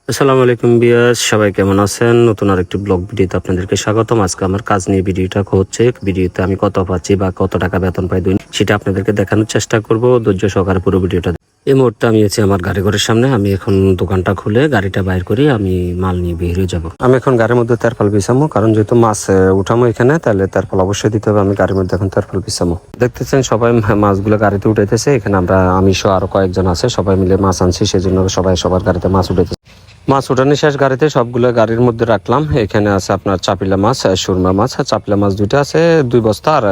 আসসালামু আলাইকুম বিয়াস, সবাই কেমন আছেন? নতুন আরেকটি ব্লগ ভিডিওতে আপনাদেরকে স্বাগতম। আজকে আমার কাজ নিয়ে ভিডিওটা হচ্ছে। ভিডিওতে আমি কত পাচ্ছি বা কত টাকা বেতন পাই দৈনিক সেটা আপনাদেরকে দেখানোর চেষ্টা করব। ধৈর্য সহকারে পুরো ভিডিওটা। এই মুহূর্তে আমি আছি আমার গাড়ি ঘরের সামনে। আমি এখন দোকানটা খুলে গাড়িটা বাইর করি, আমি মাল নিয়ে বের হয়ে যাবো। আমি এখন গাড়ির মধ্যে তেরপাল বিছামো, কারণ যেহেতু মাছ উঠামো এখানে, তাহলে তেরপাল অবশ্যই দিতে হবে। আমি গাড়ির মধ্যে এখন তেরপাল বিছামো। দেখতেছেন সবাই মাছগুলো গাড়িতে উঠাইতেছে। এখানে আমি সহ আরো কয়েকজন আছে, সবাই মিলে মাছ আনছি, সেজন্য সবাই সবার গাড়িতে মাছ উঠাইতেছে। মাছ উঠানি শেষ, গাড়িতে সবগুলো গাড়ির মধ্যে রাখলাম। এখানে আছে আপনার চাপিলা মাছ, সুরমা মাছ। চাপিলা মাছ দুইটা আছে 2 বস্তা, আর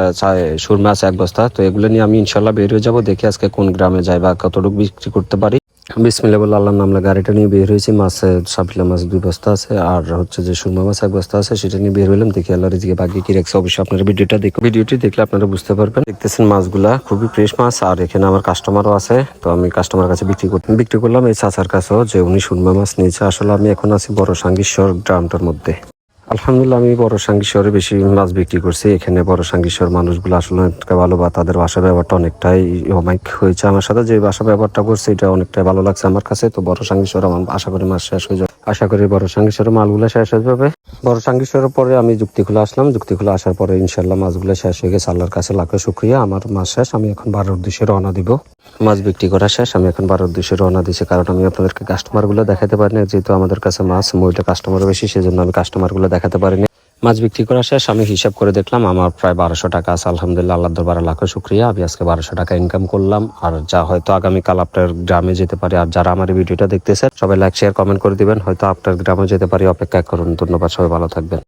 সুরমা আছে 1 বস্তা। তো এগুলো নিয়ে আমি ইনশাল্লাহ বের হয়ে যাবো। দেখি আজকে কোন গ্রামে যাই বা কতটুকু বিক্রি করতে পারি। বিসমিল্লাহ বলে আল্লাহর নামে গাড়িটা নিয়ে বের হয়েছি। মাছ চাপিলা মাছ 2 বস্তা আছে, আর হচ্ছে যে সুরমা মাছ 1 বস্তা আছে, সেটা নিয়ে বের হলাম। দেখি আল্লাহর রিজিকে বাকি কি রাখছে। অবশ্যই আপনারা ভিডিওটি দেখলে আপনারা বুঝতে পারবেন। দেখতেছেন মাছগুলা খুবই ফ্রেশ মাছ, আর এখানে আমার কাস্টমারও আছে। তো আমি কাস্টমার কাছে বিক্রি করলাম এই চাচার কাছেও, যে উনি সুরমা মাছ নিয়েছে। আসলে আমি এখন আছি বড় সাঙ্গীশ্বর গ্রামটার মধ্যে। আলহামদুলিল্লাহ, আমি বড় সাঙ্গীশ্বরে বেশি মাছ বিক্রি করছি। এখানে বড় সাঙ্গীশ্বর মানুষগুলো আসলে অনেকটা ভালো, বা তাদের ভাষা ব্যবহারটা অনেকটাই অমায়িক হয়েছে। আমার সাথে যে ভাষা ব্যবহারটা করছে এটা অনেকটাই ভালো লাগছে আমার কাছে। তো বড় সাঙ্গীশ্বর আমার আশা করি মাছ শেষ হয়ে যাবে। আশা করি বড় সাঙ্গীশ্বরের মালগুলো শেষ হয়ে যাবে। বড় সাঙ্গীশ্বরের পরে আমি যুক্তিখোলা আসলাম। যুক্তিখোলা আসার পরে ইনশাল্লাহ মাছগুলো শেষ হয়ে গেছে। আল্লাহর কাছে লাখো শুকরিয়া, আমার মাছ শেষ। আমি এখন 12 উদ্দেশ্যে রওনা দিব। মাছ বিক্রি করা শেষ, আমি এখন 12 উদ্দেশ্যে রওনা দিচ্ছি। কারণ আমি আপনাদেরকে কাস্টমারগুলো দেখাতে পারিনি, যেহেতু আমাদের কাছে মাছ মহিলা কাস্টমার বেশি, সেজন্য আমি কাস্টমারগুলো দেখাতে পারিনি। মাছ বিক্রি করা শেষ, আমি হিসাব করে দেখলাম আমার প্রায় 1200 টাকা আছে। আলহামদুলিল্লাহ, আল্লাহর দরবারে লাখো শুকরিয়া। আমি আজকে 1200 টাকা ইনকাম করলাম। আর যা হয়তো আগামীকাল আপনার গ্রামে যেতে পারি। আর যারা আমার ভিডিওটা দেখতেছেন সবাই লাইক শেয়ার কমেন্ট করে দিবেন, হয়তো আপনার গ্রামে যেতে পারি। অপেক্ষা করুন। ধন্যবাদ, সবাই ভালো থাকবেন।